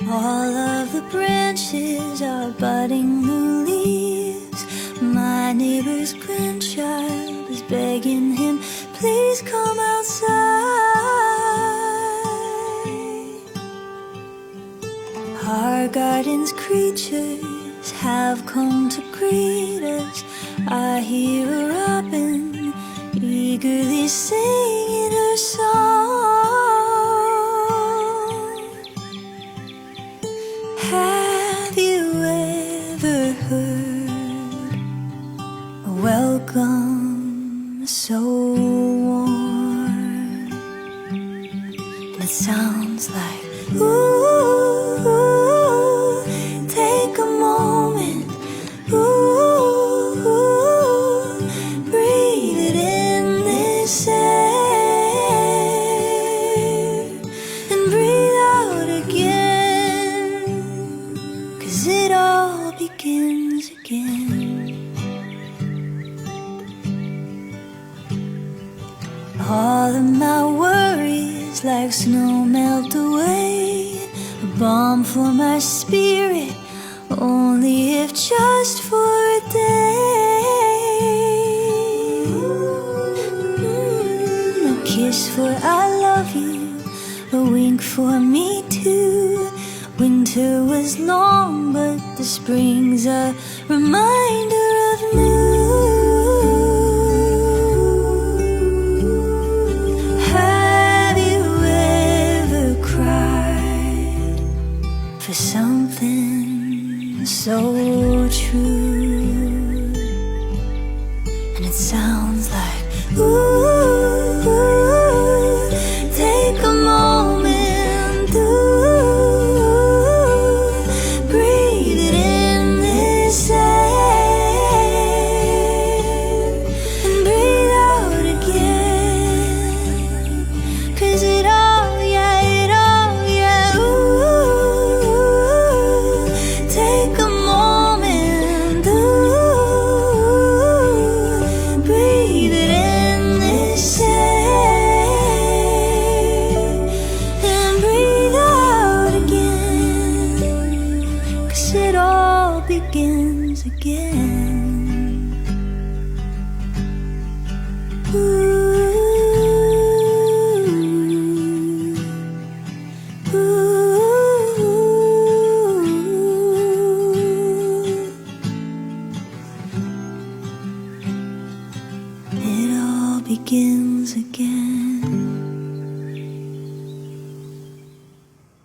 All of the branches are budding new leaves. My neighbor's grandchild is begging him, please come outside. Our garden's creatures have come to greet us. I hear a robin eagerly singing her song. Have you ever heard a welcome so warm? And it sounds like, ooh, take a moment, ooh, breathe it in this air and breathe out again, 'cause it all begins again. All of my worries like snow melt away, a balm for my spirit, only if just for a day. A kiss for I love you, a wink for me too. Winter was long, but the spring's a reminder of me.